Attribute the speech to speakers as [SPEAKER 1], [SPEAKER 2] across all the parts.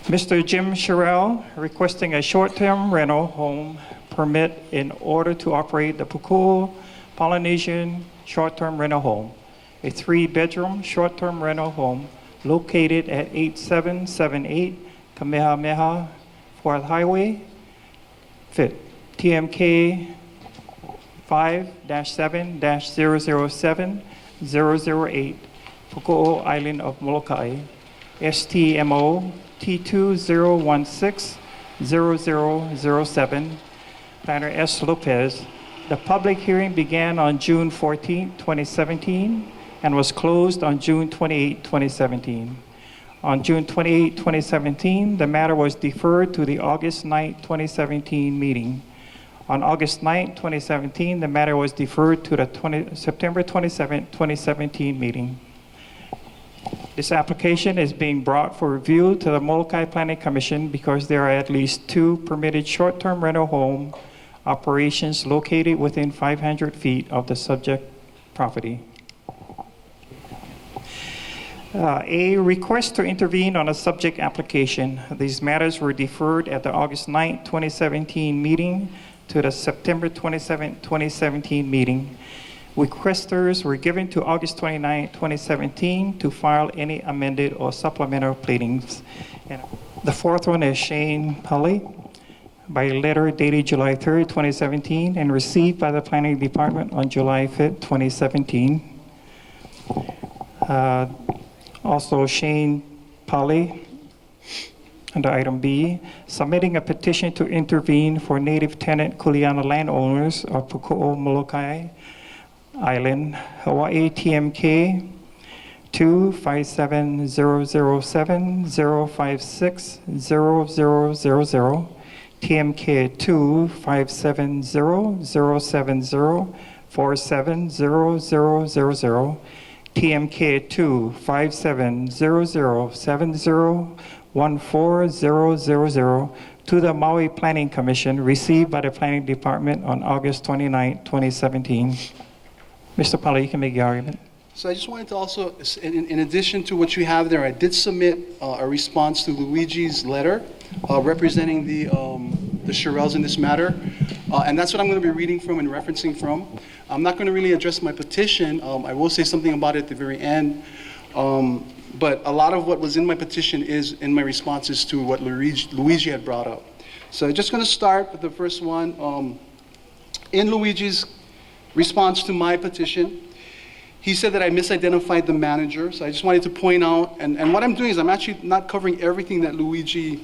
[SPEAKER 1] Mr. Jim Sherrill requesting a short-term rental home permit in order to operate the Puku'u Polynesian short-term rental home, a 3-bedroom short-term rental home located at 8778 Kamehameha 4th Highway, fit TMK 5-7-007-008, Puku'u Island of Moloka'i, STMO T20160007, Planner S. Lopez. The public hearing began on June 14, 2017, and was closed on June 28, 2017. On June 28, 2017, the matter was deferred to the August 9, 2017 meeting. On August 9, 2017, the matter was deferred to the September 27, 2017 meeting. This application is being brought for review to the Moloka'i Planning Commission because there are at least 2 permitted short-term rental home operations located within 500 feet of the subject property. A request to intervene on a subject application. These matters were deferred at the August 9, 2017 meeting to the September 27, 2017 meeting. Requesters were given to August 29, 2017 to file any amended or supplemental pleadings. And the fourth one is Shane Pally by letter dated July 3, 2017 and received by the Planning Department on July 5, 2017. Also Shane Pally under item B, submitting a petition to intervene for native tenant Kuleana Land Owners of Puku'u Moloka'i Island, Hawaii TMK 2570070560000, TMK 2570070470000, TMK 2570070140000 to the Maui Planning Commission, received by the Planning Department on August 29, 2017. Mr. Pali, you can make the argument.
[SPEAKER 2] So I just wanted to also, in addition to what you have there, I did submit a response to Luigi's letter representing the Sherrills in this matter. And that's what I'm going to be reading from and referencing from. I'm not going to really address my petition. I will say something about it at the very end. But a lot of what was in my petition is in my responses to what Luigi had brought up. So I'm just going to start with the first one. In Luigi's response to my petition, he said that I misidentified the manager. So I just wanted to point out, and what I'm doing is I'm actually not covering everything that Luigi,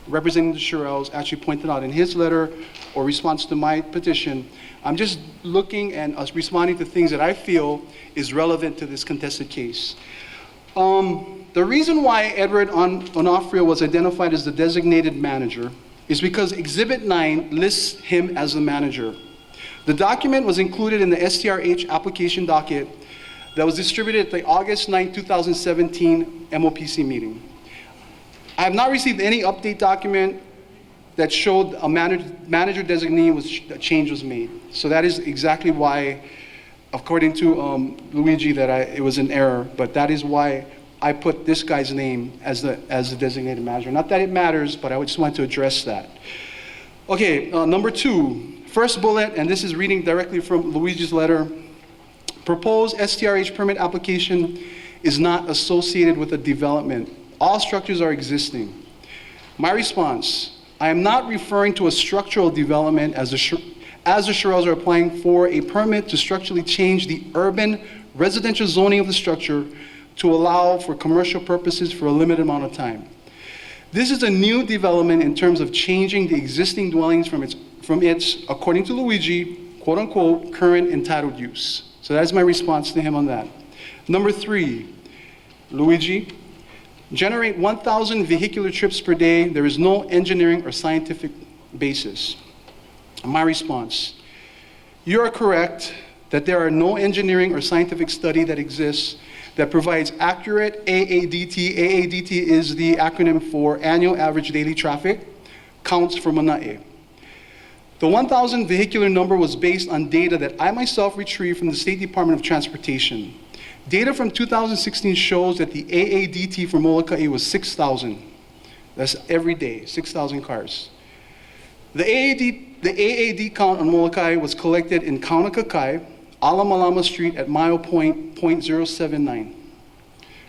[SPEAKER 2] representing the Sherrills, actually pointed out in his letter or response to my petition. I'm just looking and responding to things that I feel is relevant to this contested case. The reason why Edward Onofrio was identified as the designated manager is because Exhibit 9 lists him as the manager. The document was included in the STRH application docket that was distributed at the August 9, 2017 MOPC meeting. I have not received any update document that showed a manager designee a change was made. So that is exactly why, according to Luigi, that it was an error, but that is why I put this guy's name as the designated manager. Not that it matters, but I just wanted to address that. Okay, number 2. First bullet, and this is reading directly from Luigi's letter. Proposed STRH permit application is not associated with a development. All structures are existing. My response, I am not referring to a structural development as the Sherrills are applying for a permit to structurally change the urban residential zoning of the structure to allow for commercial purposes for a limited amount of time. This is a new development in terms of changing the existing dwellings from its, according to Luigi, quote unquote, current entitled use. So that's my response to him on that. Number 3, Luigi, generate 1,000 vehicular trips per day. There is no engineering or scientific basis. My response, you are correct that there are no engineering or scientific study that exists that provides accurate AADT. AADT is the acronym for Annual Average Daily Traffic Counts for Mana'i. The 1,000 vehicular number was based on data that I myself retrieved from the State Department of Transportation. Data from 2016 shows that the AADT for Moloka'i was 6,000. That's every day, 6,000 cars. The AAD count on Moloka'i was collected in Kaunakakai, Alamalama Street at mile point .079.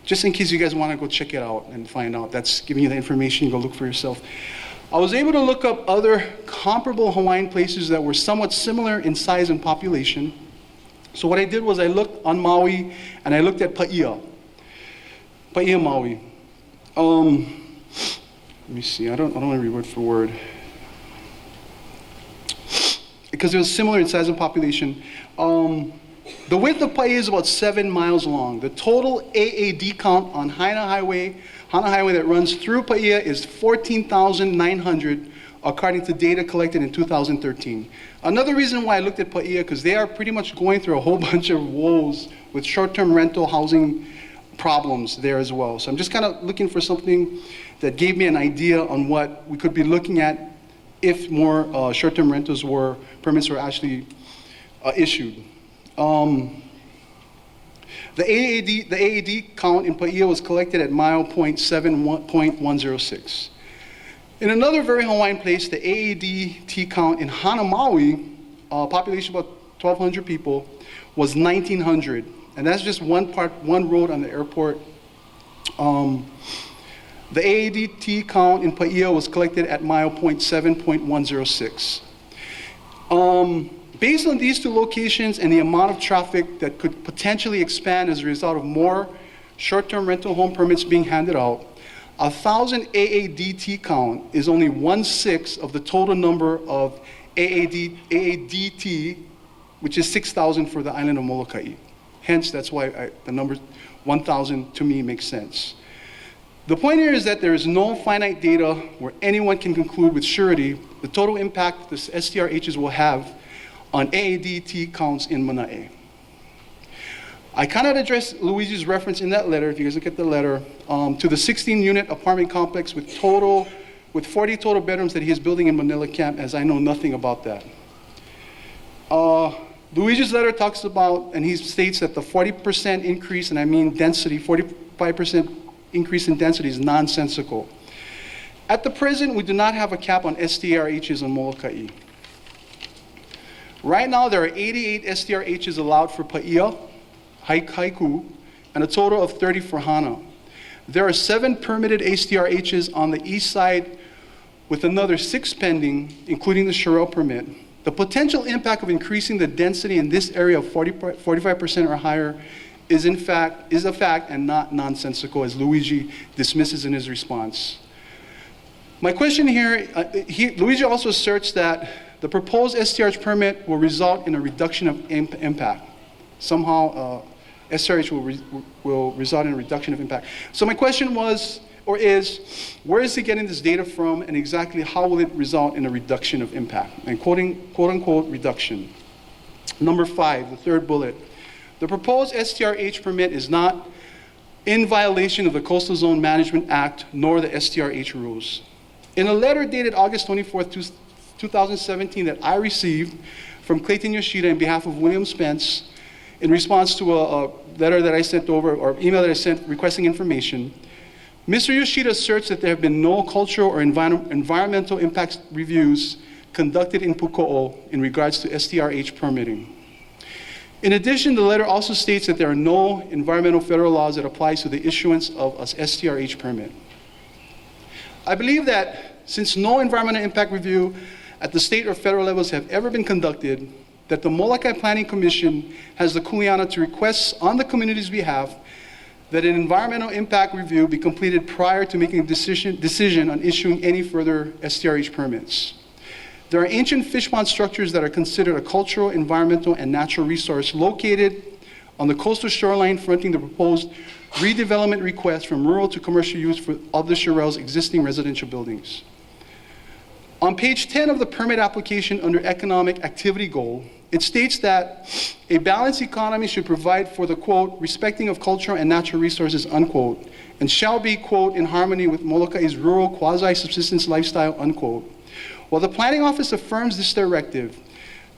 [SPEAKER 2] Just in case you guys want to go check it out and find out. That's giving you the information, you go look for yourself. I was able to look up other comparable Hawaiian places that were somewhat similar in size and population. So what I did was I looked on Maui and I looked at Paia Maui. Let me see, I don't want to read word for word. Because it was similar in size and population. The width of Paia is about 7 miles long. The total AAD count on Hana Highway that runs through Paia is 14,900, according to data collected in 2013. Another reason why I looked at Paia, because they are pretty much going through a whole bunch of woes with short-term rental housing problems there as well. So I'm just kind of looking for something that gave me an idea on what we could be looking at if more short-term rentals permits were actually issued. The AAD count in Paia was collected at mile point .106. In another very Hawaiian place, the AADT count in Hana Maui, population about 1,200 people, was 1,900. And that's just one road on the airport. The AADT count in Paia was collected at mile point .106. Based on these two locations and the amount of traffic that could potentially expand as a result of more short-term rental home permits being handed out, 1,000 AADT count is only 1/6 of the total number of AADT, which is 6,000 for the island of Moloka'i. Hence, that's why the number 1,000 to me makes sense. The point here is that there is no finite data where anyone can conclude with surety the total impact the STRHs will have on AADT counts in Manae. I cannot address Luigi's reference in that letter, if you guys look at the letter, to the 16-unit apartment complex with 40 total bedrooms that he is building in Manila Camp, as I know nothing about that. Luigi's letter talks about, and he states that the 40% increase, and I mean density, 45% increase in density is nonsensical. At the present, we do not have a cap on STRHs on Moloka'i. Right now, there are 88 STRHs allowed for Paia, Haiku, and a total of 30 for Hana. There are 7 permitted STRHs on the east side with another 6 pending, including the Sherelle permit. The potential impact of increasing the density in this area of 45% or higher is a fact and not nonsensical, as Luigi dismisses in his response. My question here, Luigi also asserts that the proposed STRH permit will result in a reduction of impact. Somehow, STRH will result in a reduction of impact. So my question was, or is, where is he getting this data from, and exactly how will it result in a reduction of impact? And quoting, quote unquote, reduction. Number 5, the third bullet. The proposed STRH permit is not in violation of the Coastal Zone Management Act nor the STRH rules. In a letter dated August 24th, 2017 that I received from Clayton Yoshida on behalf of William Spence in response to a letter that I sent over, or email that I sent requesting information, Mr. Yoshida asserts that there have been no cultural or environmental impact reviews conducted in Puko'o in regards to STRH permitting. In addition, the letter also states that there are no environmental federal laws that apply to the issuance of a STRH permit. I believe that since no environmental impact review at the state or federal levels have ever been conducted, that the Moloka'i Planning Commission has the kuleana to request on the community's behalf that an environmental impact review be completed prior to making a decision on issuing any further STRH permits. There are ancient fish pond structures that are considered a cultural, environmental, and natural resource located on the coastal shoreline fronting the proposed redevelopment request from rural to commercial use of the Sherelle's existing residential buildings. On page 10 of the permit application under economic activity goal, it states that a balanced economy should provide for the, quote, respecting of cultural and natural resources, unquote, and shall be, quote, in harmony with Moloka'i's rural quasi-subsistence lifestyle, unquote. While the Planning Office affirms this directive,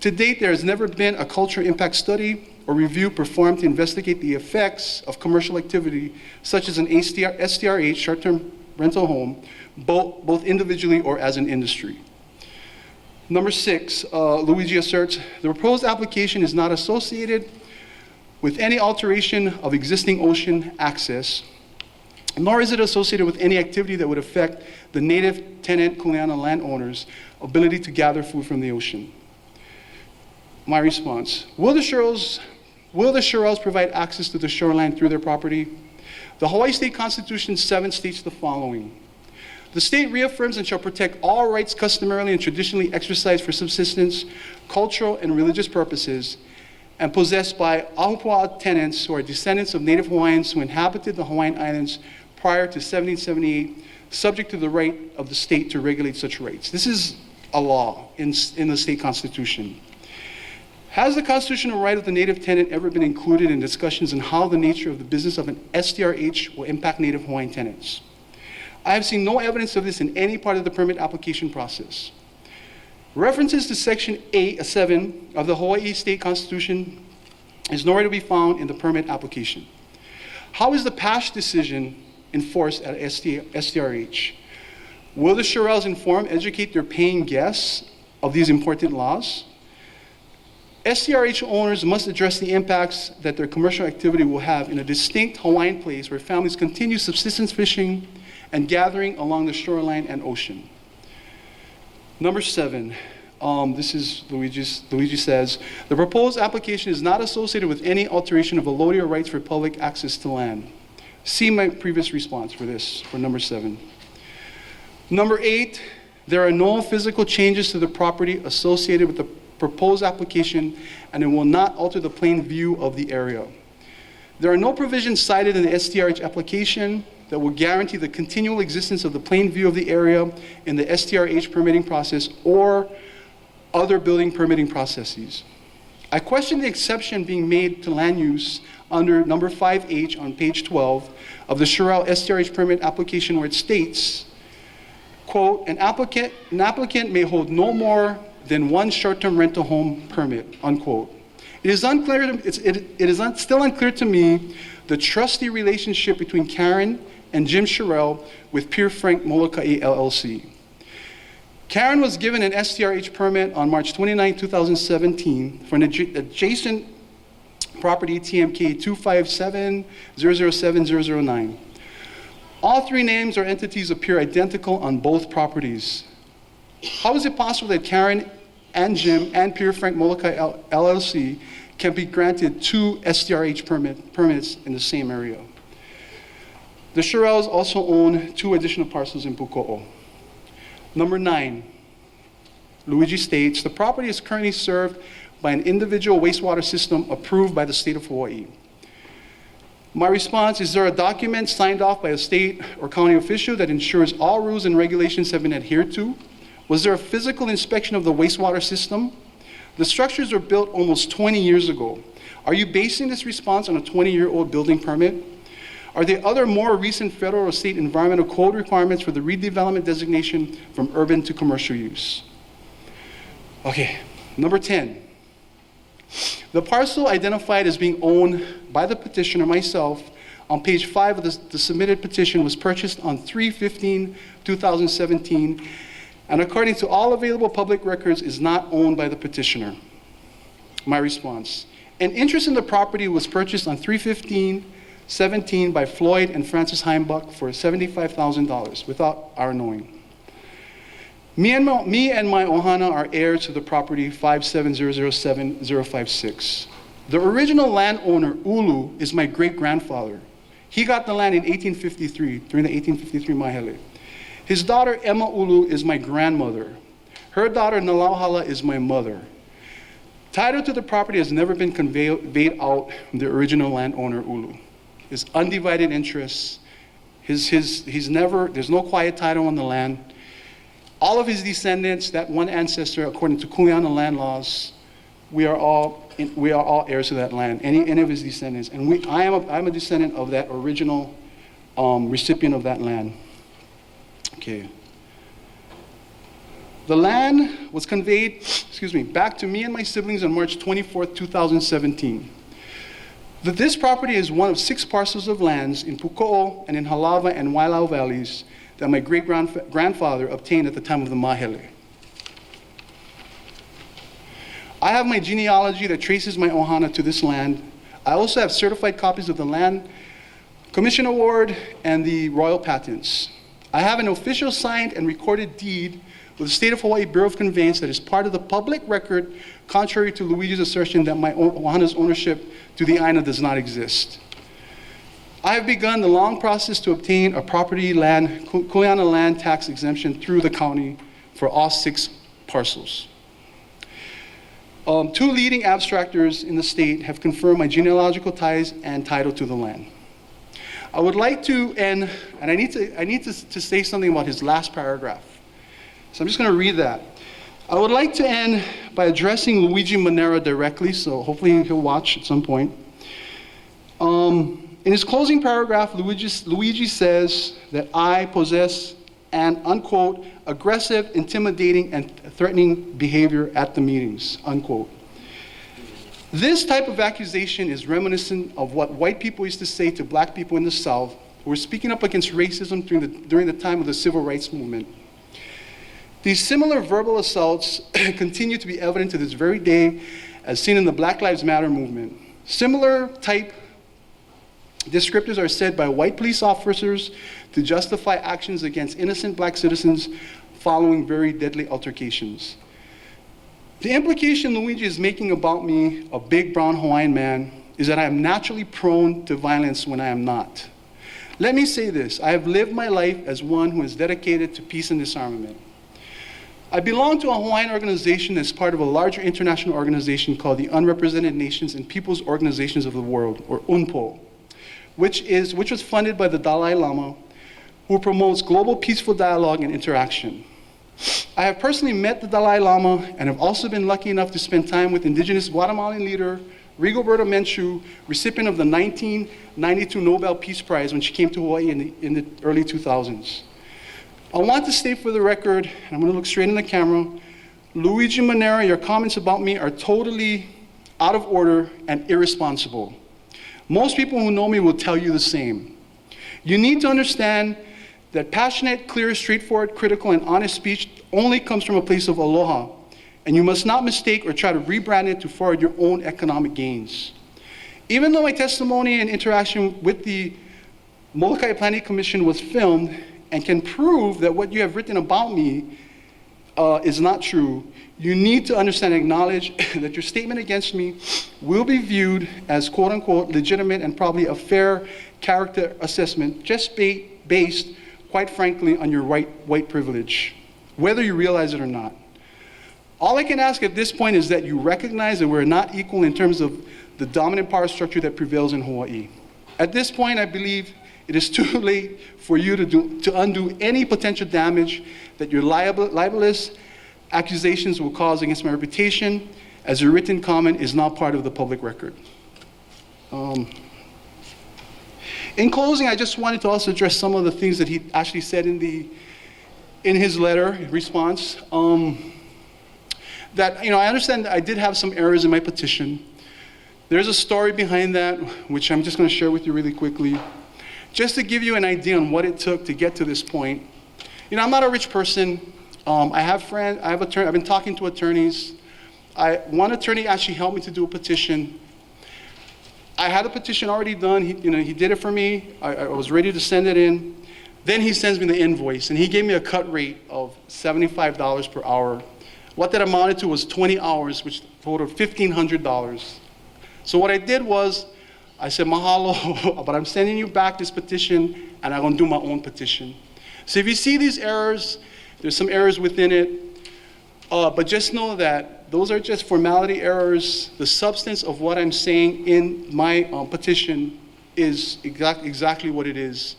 [SPEAKER 2] to date there has never been a cultural impact study or review performed to investigate the effects of commercial activity, such as an STRH, short-term rental home, both individually or as an industry. Number 6, Luigi asserts, the proposed application is not associated with any alteration of existing ocean access, nor is it associated with any activity that would affect the native tenant Kuleana Land Owners' ability to gather food from the ocean. My response, will the Shirelles provide access to the shoreline through their property? The Hawaii State Constitution 7 states the following. The state reaffirms and shall protect all rights customarily and traditionally exercised for subsistence, cultural, and religious purposes, and possessed by Ahupua'a tenants who are descendants of Native Hawaiians who inhabited the Hawaiian Islands prior to 1778, subject to the right of the state to regulate such rights. This is a law in the state constitution. Has the constitutional right of the native tenant ever been included in discussions on how the nature of the business of an STRH will impact Native Hawaiian tenants? I have seen no evidence of this in any part of the permit application process. References to Section 7 of the Hawaii State Constitution is nowhere to be found in the permit application. How is the past decision enforced at STRH? Will the Shirelles inform, educate their paying guests of these important laws? STRH owners must address the impacts that their commercial activity will have in a distinct Hawaiian place where families continue subsistence fishing and gathering along the shoreline and ocean. Number 7, this is Luigi says, the proposed application is not associated with any alteration of validity or rights for public access to land. See my previous response for this, for number 7. Number 8, there are no physical changes to the property associated with the proposed application, and it will not alter the plain view of the area. There are no provisions cited in the STRH application that will guarantee the continual existence of the plain view of the area in the STRH permitting process or other building permitting processes. I question the exception being made to land use under number 5H on page 12 of the Shirelle STRH permit application, where it states, quote, an applicant may hold no more than one short-term rental home permit, unquote. It is still unclear to me the trustee relationship between Karen and Jim Shirelle with Pierre Frank Moloka'i LLC. Karen was given an STRH permit on March 29, 2017 for an adjacent property TMK 257007009. All 3 names or entities appear identical on both properties. How is it possible that Karen and Jim and Pierre Frank Moloka'i LLC can be granted 2 STRH permits in the same area? The Shirelles also own 2 additional parcels in Puko'o. Number 9, Luigi states, the property is currently served by an individual wastewater system approved by the state of Hawaii. My response, is there a document signed off by a state or county official that ensures all rules and regulations have been adhered to? Was there a physical inspection of the wastewater system? The structures were built almost 20 years ago. Are you basing this response on a 20-year-old building permit? Are there other more recent federal or state environmental code requirements for the redevelopment designation from urban to commercial use? Okay, number 10. The parcel identified as being owned by the petitioner, myself, on page 5 of the submitted petition was purchased on 3/15/2017, and according to all available public records is not owned by the petitioner. My response, an interest in the property was purchased on 3/15/17 by Floyd and Francis Heimbuck for $75,000 without our knowing. Me and my ohana are heirs to the property 57007-056. The original landowner, Ulu, is my great-grandfather. He got the land in 1853, during the 1853 Mahele. His daughter, Emma Ulu, is my grandmother. Her daughter, Nalauhala, is my mother. Title to the property has never been conveyed out from the original landowner, Ulu. His undivided interests, there's no quiet title on the land. All of his descendants, that one ancestor, according to Kuleana land laws, we are all heirs to that land, any of his descendants. And I'm a descendant of that original recipient of that land. Okay. The land was conveyed, back to me and my siblings on March 24th, 2017. This property is one of 6 parcels of lands in Puko'o and in Halawa and Wailau valleys that my great-grandfather obtained at the time of the Mahele. I have my genealogy that traces my ohana to this land. I also have certified copies of the Land Commission Award and the Royal Patents. I have an official signed and recorded deed with the State of Hawaii Bureau of Conveyance that is part of the public record, contrary to Luigi's assertion that my ohana's ownership to the Aina does not exist. I have begun the long process to obtain a property land, Kuleana land tax exemption through the county for all 6 parcels. 2 leading abstractors in the state have confirmed my genealogical ties and title to the land. I would like to end, and I need to say something about his last paragraph. So I'm just going to read that. I would like to end by addressing Luigi Monera directly, so hopefully he'll watch at some point. In his closing paragraph, Luigi says that I possess an, unquote, aggressive, intimidating, and threatening behavior at the meetings, unquote. This type of accusation is reminiscent of what white people used to say to black people in the South who were speaking up against racism during the time of the Civil Rights Movement. These similar verbal assaults continue to be evident to this very day, as seen in the Black Lives Matter movement. Similar type descriptors are said by white police officers to justify actions against innocent black citizens following very deadly altercations. The implication Luigi is making about me, a big brown Hawaiian man, is that I am naturally prone to violence when I am not. Let me say this, I have lived my life as one who is dedicated to peace and disarmament. I belong to a Hawaiian organization that's part of a larger international organization called the Unrepresented Nations and Peoples Organizations of the World, or UNPO, which was funded by the Dalai Lama, who promotes global peaceful dialogue and interaction. I have personally met the Dalai Lama and have also been lucky enough to spend time with indigenous Guatemalan leader Rigoberta Menchú, recipient of the 1992 Nobel Peace Prize when she came to Hawaii in the early 2000s. I want to state for the record, and I'm going to look straight in the camera, Luigi Monera, your comments about me are totally out of order and irresponsible. Most people who know me will tell you the same. You need to understand that passionate, clear, straightforward, critical, and honest speech only comes from a place of aloha, and you must not mistake or try to rebrand it to forward your own economic gains. Even though my testimony and interaction with the Moloka'i Planning Commission was filmed and can prove that what you have written about me is not true, you need to understand and acknowledge that your statement against me will be viewed as quote unquote legitimate and probably a fair character assessment just based, quite frankly, on your white privilege, whether you realize it or not. All I can ask at this point is that you recognize that we're not equal in terms of the dominant power structure that prevails in Hawaii. At this point, I believe it is too late for you to undo any potential damage that your libelous accusations will cause against my reputation, as your written comment is now part of the public record. In closing, I just wanted to also address some of the things that he actually said in his letter response. That, I understand that I did have some errors in my petition. There's a story behind that, which I'm just going to share with you really quickly. Just to give you an idea on what it took to get to this point. I'm not a rich person. I have friends, I've been talking to attorneys. One attorney actually helped me to do a petition. I had a petition already done. He did it for me. I was ready to send it in. Then he sends me the invoice, and he gave me a cut rate of $75 per hour. What that amounted to was 20 hours, which totaled $1,500. So what I did was, I said, mahalo, but I'm sending you back this petition, and I'm going to do my own petition. So if you see these errors, there's some errors within it, but just know that those are just formality errors. The substance of what I'm saying in my petition is exactly what it is.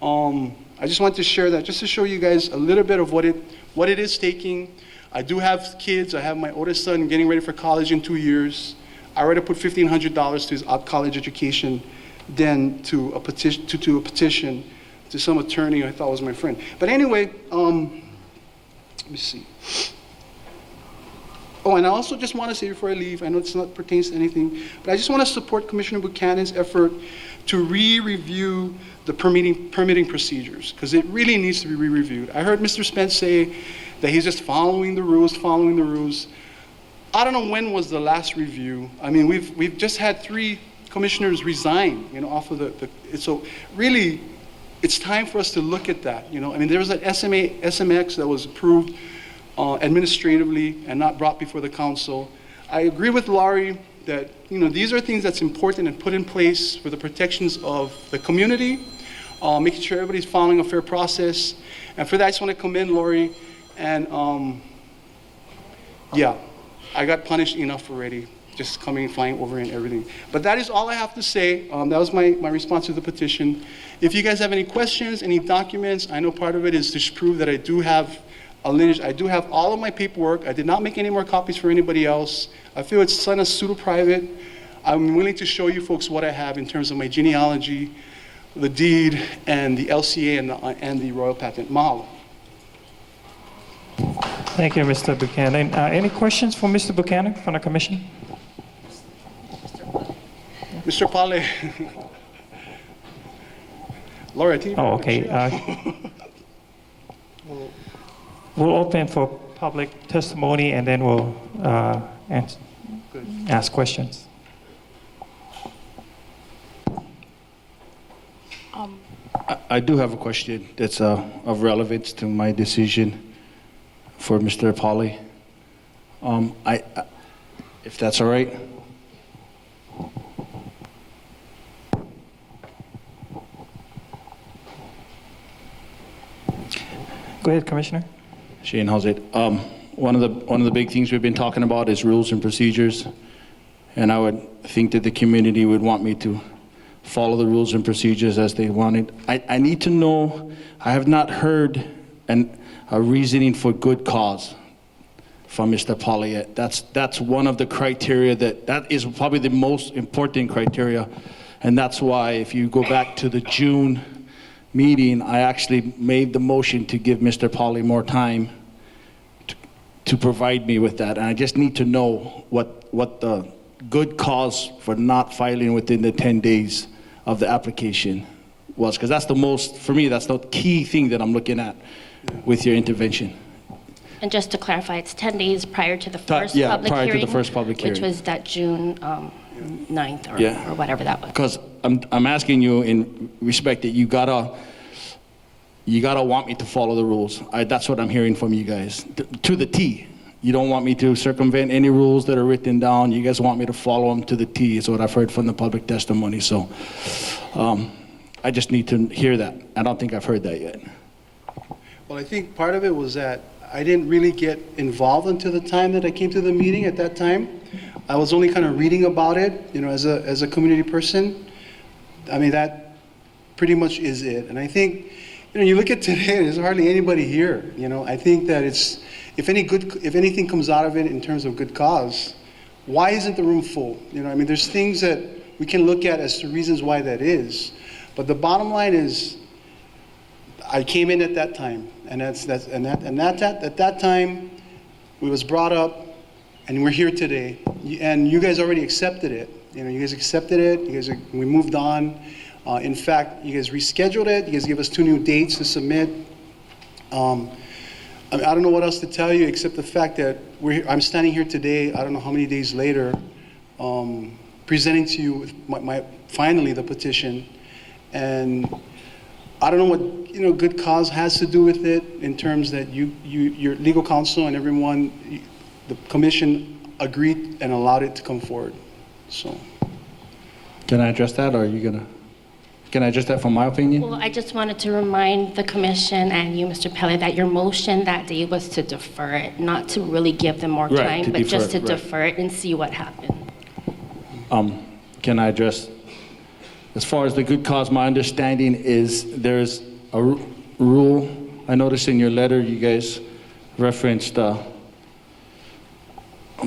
[SPEAKER 2] I just want to share that, just to show you guys a little bit of what it is taking. I do have kids. I have my oldest son getting ready for college in 2 years. I rather put $1,500 to his college education than to a petition to some attorney I thought was my friend. But anyway, let me see. Oh, and I also just want to say before I leave, I know it's not pertains to anything, but I just want to support Commissioner Buchanan's effort to re-review the permitting procedures, because it really needs to be re-reviewed. I heard Mr. Spence say that he's just following the rules. I don't know when was the last review. I mean, we've just had 3 commissioners resign, off of so really, it's time for us to look at that, I mean, there was an SMX that was approved administratively and not brought before the council. I agree with Laurie that, these are things that's important and put in place for the protections of the community, making sure everybody's following a fair process. And for that, I just want to commend Laurie. And yeah, I got punished enough already, just coming and flying over and everything. But that is all I have to say. That was my response to the petition. If you guys have any questions, any documents, I know part of it is to prove that I do have a lineage. I do have all of my paperwork. I did not make any more copies for anybody else. I feel it's kind of pseudo-private. I'm willing to show you folks what I have in terms of my genealogy, the deed, and the LCA and the royal patent. Mahalo.
[SPEAKER 1] Thank you, Mr. Buchanan. Any questions for Mr. Buchanan from the commission?
[SPEAKER 2] Mr. Pale. Laura,
[SPEAKER 1] Oh, okay. We'll open for public testimony and then we'll ask questions.
[SPEAKER 3] I do have a question that's of relevance to my decision for Mr. Pauly. If that's all right.
[SPEAKER 1] Go ahead, Commissioner.
[SPEAKER 3] Shane, how's it? One of the big things we've been talking about is rules and procedures, and I would think that the community would want me to follow the rules and procedures as they wanted. I need to know. I have not heard a reasoning for good cause from Mr. Pauly yet. That's one of the criteria that is probably the most important criteria, and that's why if you go back to the June meeting, I actually made the motion to give Mr. Pauly more time to provide me with that. And I just need to know what the good cause for not filing within the 10 days of the application was, because that's the most, for me, that's the key thing that I'm looking at with your intervention.
[SPEAKER 4] And just to clarify, it's 10 days prior to the first
[SPEAKER 3] Yeah,
[SPEAKER 4] public
[SPEAKER 3] prior
[SPEAKER 4] hearing,
[SPEAKER 3] to the first public hearing.
[SPEAKER 4] which was that June 9th or whatever that was.
[SPEAKER 3] Because I'm asking you in respect that you gotta want me to follow the rules. That's what I'm hearing from you guys, to the T. You don't want me to circumvent any rules that are written down. You guys want me to follow them to the T, is what I've heard from the public testimony. So I just need to hear that. I don't think I've heard that yet.
[SPEAKER 2] Well, I think part of it was that I didn't really get involved until the time that I came to the meeting. At that time, I was only kind of reading about it, as a community person. I mean, that pretty much is it. And I think, you look at today, there's hardly anybody here. I think that it's, if anything comes out of it in terms of good cause, why isn't the room full? I mean, there's things that we can look at as to reasons why that is. But the bottom line is, I came in at that time, and at that time, it was brought up, and we're here today, and you guys already accepted it. You guys accepted it. We moved on. In fact, you guys rescheduled it. You guys gave us 2 new dates to submit. I mean, I don't know what else to tell you except the fact that I'm standing here today. I don't know how many days later, presenting to you with finally the petition, and I don't know what good cause has to do with it in terms that your legal counsel and everyone, the commission agreed and allowed it to come forward. So,
[SPEAKER 3] Can I address that, or are you gonna? Can I address that from my opinion?
[SPEAKER 4] Well, I just wanted to remind the commission and you, Mr. Pele, that your motion that day was to defer it, not to really give them more
[SPEAKER 3] Right,
[SPEAKER 4] time, but just to defer it and see what happened.
[SPEAKER 3] Can I address, as far as the good cause, my understanding is there's a rule. I noticed in your letter you guys referenced, I'm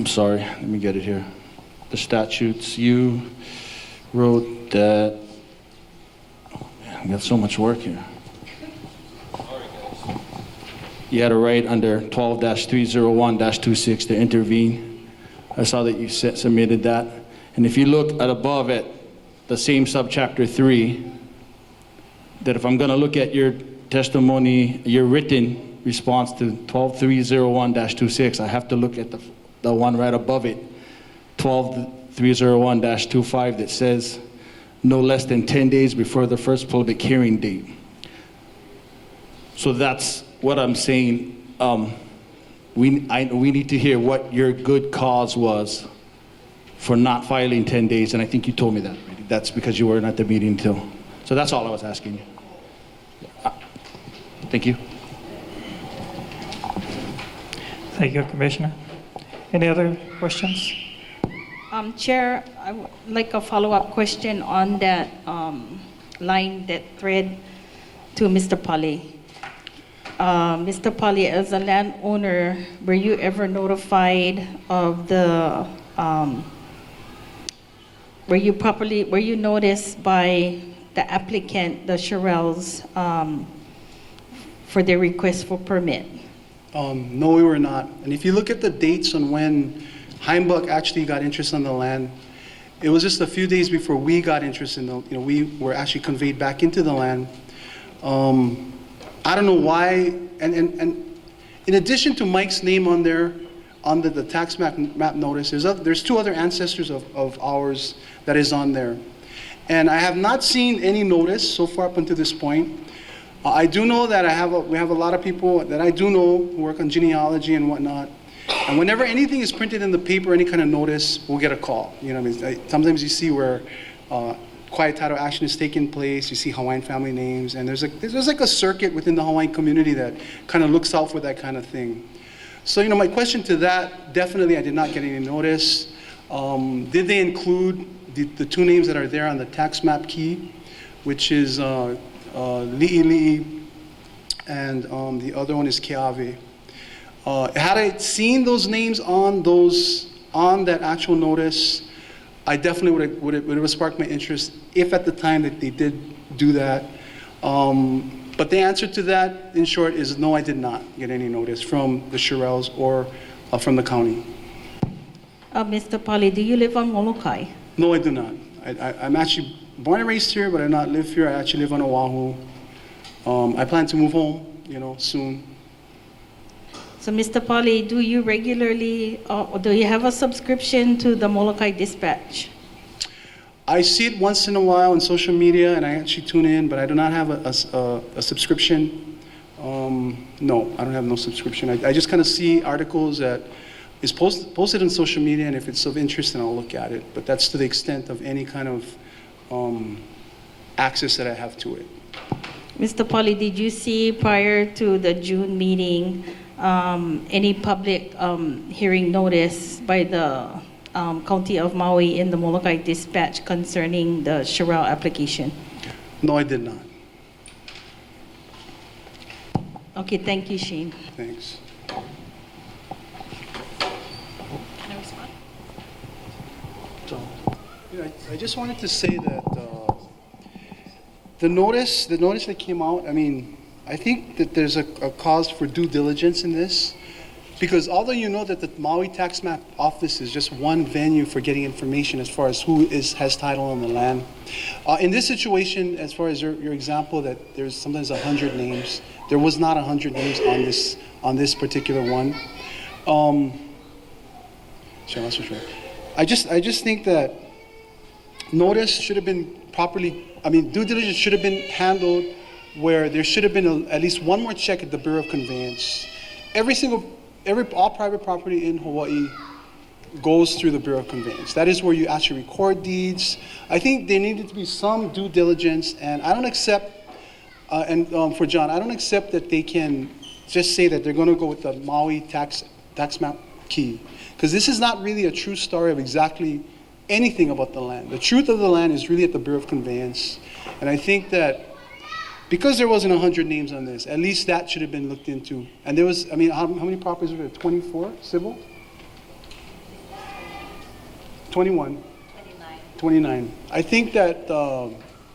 [SPEAKER 3] sorry, let me get it here. The statutes, you wrote that, I got so much work here. You had a right under 12-301-26 to intervene. I saw that you submitted that. And if you look at above it, the same subchapter 3, that if I'm going to look at your testimony, your written response to 12301-26, I have to look at the one right above it, 12301-25, that says no less than 10 days before the first public hearing date. So that's what I'm saying. We need to hear what your good cause was for not filing 10 days, and I think you told me that already. That's because you weren't at the meeting till. So that's all I was asking you. Thank you.
[SPEAKER 1] Thank you, Commissioner. Any other questions?
[SPEAKER 5] Chair, I would like a follow-up question on that line, that thread to Mr. Polly. Mr. Polly, as a landowner, were you ever notified of the, were you noticed by the applicant, the Shirelles, for their request for permit?
[SPEAKER 2] No, we were not. And if you look at the dates on when Heimbach actually got interest on the land, it was just a few days before we got interest in the, we were actually conveyed back into the land. I don't know why, and in addition to Mike's name on there, on the tax map notice, there's two other ancestors of ours that is on there. And I have not seen any notice so far up until this point. I do know that we have a lot of people that I do know who work on genealogy and whatnot. And whenever anything is printed in the paper, any kind of notice, we'll get a call. You know what I mean? Sometimes you see where quiet title action is taking place, you see Hawaiian family names, and there's like a circuit within the Hawaiian community that kind of looks out for that kind of thing. So, my question to that, definitely I did not get any notice. Did they include the two names that are there on the tax map key, which is Li'i and the other one is Keawe. Had I seen those names on that actual notice, I definitely would have sparked my interest if at the time that they did do that. But the answer to that, in short, is no, I did not get any notice from the Shirelles or from the county.
[SPEAKER 5] Mr. Polly, do you live on Moloka'i?
[SPEAKER 2] No, I do not. I'm actually born and raised here, but I do not live here. I actually live on Oahu. I plan to move home, soon.
[SPEAKER 5] So, Mr. Polly, do you regularly, do you have a subscription to the Moloka'i Dispatch?
[SPEAKER 2] I see it once in a while on social media, and I actually tune in, but I do not have a subscription. No, I don't have no subscription. I just kind of see articles that is posted on social media, and if it's of interest, then I'll look at it. But that's to the extent of any kind of access that I have to it.
[SPEAKER 5] Mr. Polly, did you see prior to the June meeting any public hearing notice by the County of Maui in the Moloka'i Dispatch concerning the Shirelle application?
[SPEAKER 2] No, I did not.
[SPEAKER 5] Okay, thank you, Shane.
[SPEAKER 2] Thanks.
[SPEAKER 5] Can I respond?
[SPEAKER 2] So, I just wanted to say that the notice that came out, I think that there's a cause for due diligence in this, because although you know that the Maui Tax Map Office is just one venue for getting information as far as who has title on the land, in this situation, as far as your example that there's sometimes 100 names, there was not 100 names on this particular one. I just think that notice should have been properly, due diligence should have been handled where there should have been at least one more check at the Bureau of Conveyance. All private property in Hawaii goes through the Bureau of Conveyance. That is where you actually record deeds. I think there needed to be some due diligence, and I don't accept, for John, I don't accept that they can just say that they're going to go with the Maui tax map key, because this is not really a true story of exactly anything about the land. The truth of the land is really at the Bureau of Conveyance, and I think that because there wasn't 100 names on this, at least that should have been looked into. And there was, how many properties were there? 24 civil? 21? 29. I think that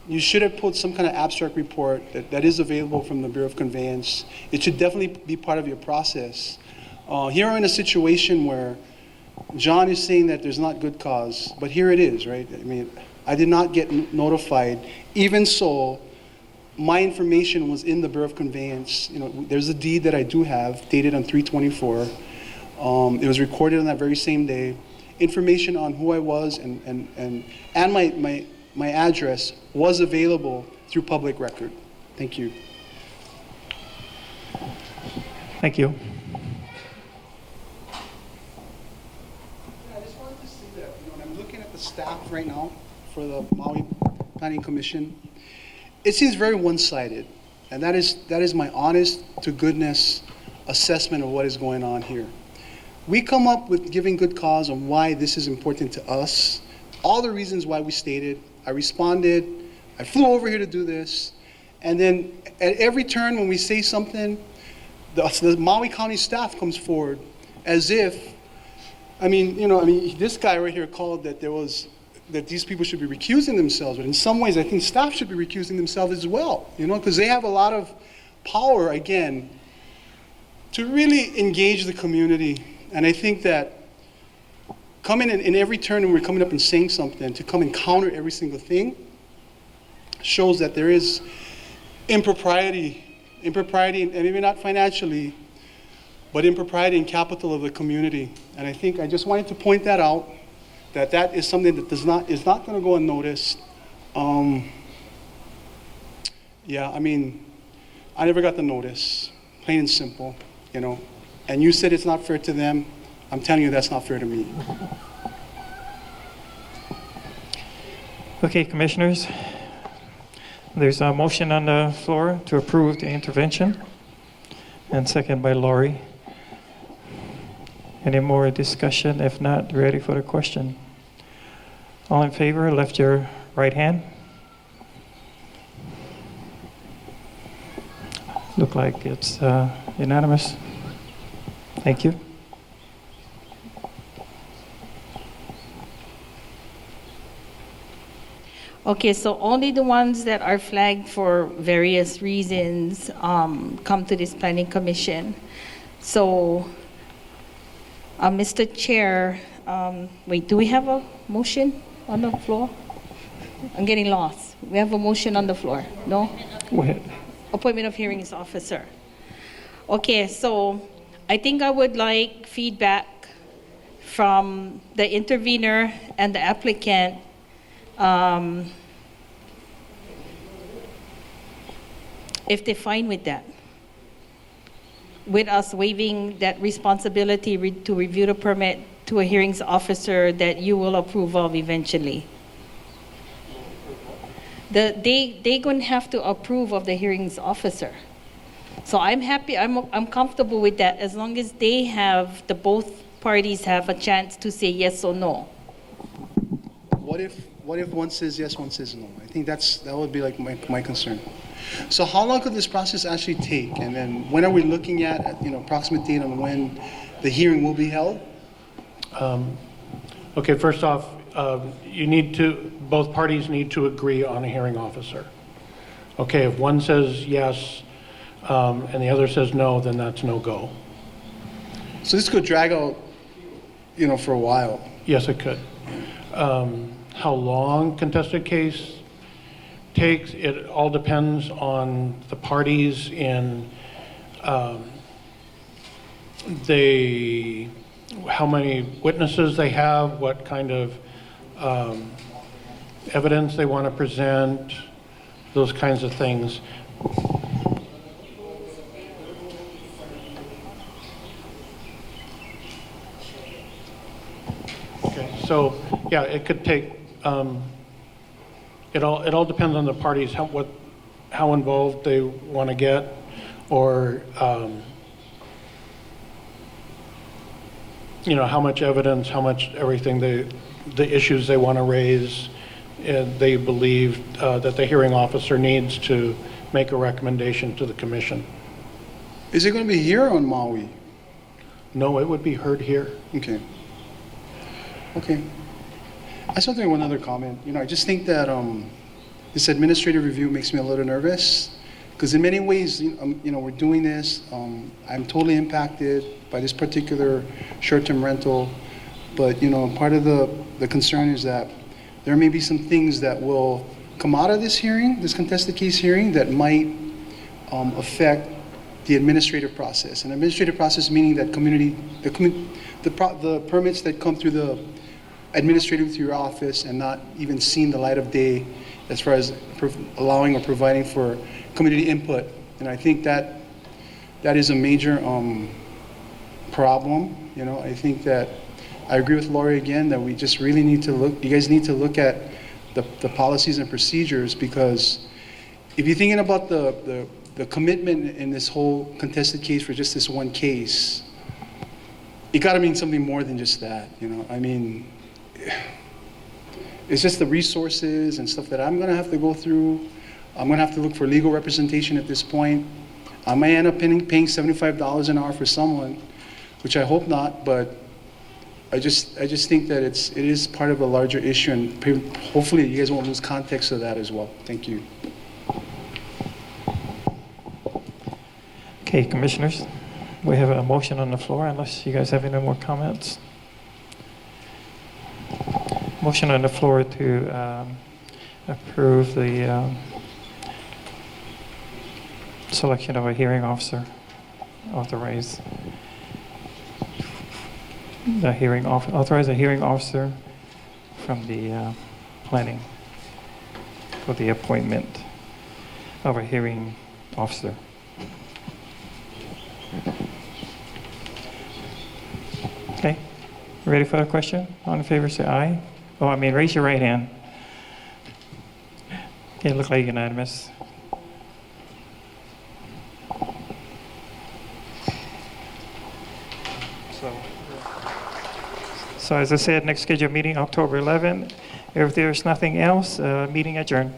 [SPEAKER 2] you should have put some kind of abstract report that is available from the Bureau of Conveyance. It should definitely be part of your process. Here we're in a situation where John is saying that there's not good cause, but here it is, right? I did not get notified. Even so, my information was in the Bureau of Conveyance. You know, there's a deed that I do have dated on 3/24. It was recorded on that very same day. Information on who I was and my address was available through public record. Thank you.
[SPEAKER 1] Thank you.
[SPEAKER 2] I just wanted to say that, you know, when I'm looking at the staff right now for the Maui Planning Commission, it seems very one-sided, and that is my honest to goodness assessment of what is going on here. We come up with giving good cause on why this is important to us, all the reasons why we stated. I responded, I flew over here to do this, and then at every turn when we say something, the Maui County staff comes forward as if, this guy right here called that these people should be recusing themselves, but in some ways I think staff should be recusing themselves as well, because they have a lot of power, again, to really engage the community. And I think that coming in every turn when we're coming up and saying something, to come and counter every single thing, shows that there is impropriety, and maybe not financially, but impropriety in capital of the community. And I just wanted to point that out, that is something that is not going to go unnoticed. I never got the notice, plain and simple, And you said it's not fair to them. I'm telling you that's not fair to me.
[SPEAKER 1] Okay, commissioners. There's a motion on the floor to approve the intervention, and second by Lori. Any more discussion? If not, ready for the question. All in favor, lift your right hand. Look like it's unanimous. Thank you.
[SPEAKER 5] Okay, so only the ones that are flagged for various reasons come to this planning commission. So, Mr. Chair, do we have a motion on the floor? I'm getting lost. We have a motion on the floor, no?
[SPEAKER 1] Go ahead.
[SPEAKER 5] Appointment of hearings officer. Okay, so I think I would like feedback from the intervener and the applicant. If they're fine with that, with us waiving that responsibility to review the permit to a hearings officer that you will approve of eventually. They're going to have to approve of the hearings officer. So I'm happy, I'm comfortable with that as long as both parties have a chance to say yes or no.
[SPEAKER 2] What if one says yes, one says no? I think that would be like my concern. So how long could this process actually take? And then when are we looking at approximate date on when the hearing will be held?
[SPEAKER 6] Okay, first off, both parties need to agree on a hearing officer. Okay, if one says yes and the other says no, then that's no go.
[SPEAKER 2] So this could drag out, for a while.
[SPEAKER 6] Yes, it could. How long contested case takes, it all depends on the parties in how many witnesses they have, what kind of evidence they want to present, those kinds of things. Okay, so yeah, it could take. It all depends on the parties, how involved they want to get, or how much evidence, how much everything the issues they want to raise, and they believe that the hearing officer needs to make a recommendation to the commission.
[SPEAKER 2] Is it going to be here on Maui?
[SPEAKER 6] No, it would be heard here.
[SPEAKER 2] Okay. I just want to make one other comment. I just think that this administrative review makes me a little nervous because in many ways, we're doing this. I'm totally impacted by this particular short-term rental, but part of the concern is that there may be some things that will come out of this hearing, this contested case hearing, that might affect the administrative process. And administrative process meaning that the permits that come through the administrative through your office and not even seen the light of day as far as allowing or providing for community input. And I think that is a major problem. I think that I agree with Lori again that we just really need to look, you guys need to look at the policies and procedures, because if you're thinking about the commitment in this whole contested case for just this one case, it got to mean something more than just that. I mean, it's just the resources and stuff that I'm going to have to go through. I'm going to have to look for legal representation at this point. I may end up paying $75 an hour for someone, which I hope not, but I just think that it is part of a larger issue, and hopefully you guys won't lose context of that as well. Thank you.
[SPEAKER 1] Okay, commissioners, we have a motion on the floor unless you guys have any more comments. Motion on the floor to approve the selection of a hearing officer, authorize a hearing officer from the planning for the appointment of a hearing officer. Okay, ready for the question? All in favor, say aye. Raise your right hand. Okay, look like unanimous. So as I said, next scheduled meeting, October 11th. If there's nothing else, meeting adjourned.